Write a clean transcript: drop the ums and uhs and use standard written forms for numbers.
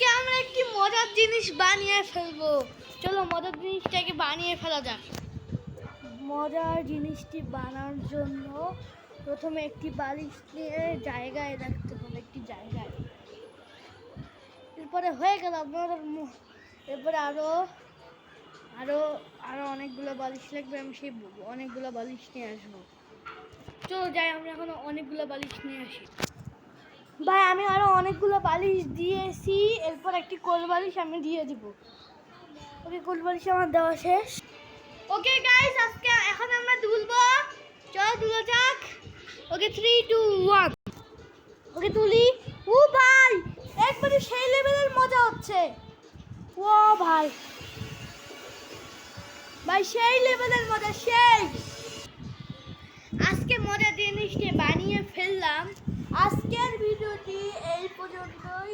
আজকে আমরা একটি মজার জিনিস বানিয়ে ফেলবো। চলো মজার জিনিসটাকে বানিয়ে ফেলা যাক। মজার জিনিসটি বানানোর জন্য প্রথমে একটি বালিশ নিয়ে জায়গায় রাখতে হবে, একটি জায়গায়। এরপরে হয়ে গেল আপনাদের। এরপরে আরো আরো আরো অনেকগুলো বালিশ লাগবে। আমি সেই অনেকগুলো বালিশ নিয়ে আসবো। চলো যাই, আমরা এখন অনেকগুলো বালিশ নিয়ে আসি। ভাই আমি আরো অনেকগুলো বালিশ দিয়েছি। এরপর একটি কোল বালিশ আমি দিয়ে দিব। ওকে, কোল বালিশ আমার দেওয়া শেষ। ওকে গাইস, আজকে এখন আমরা দুলবো। চলো দুলা যাক। ওকে 3 2 1। ওকে তুলি। ও ভাই, একবারে সেই লেভেলের মজা হচ্ছে। ও ভাই, ভাই সেই লেভেলের মজা, সেই। আজকে মজার জিনিসটি বানিয়ে ফেললাম। আজকের ভিডিওটি এই পর্যন্তই।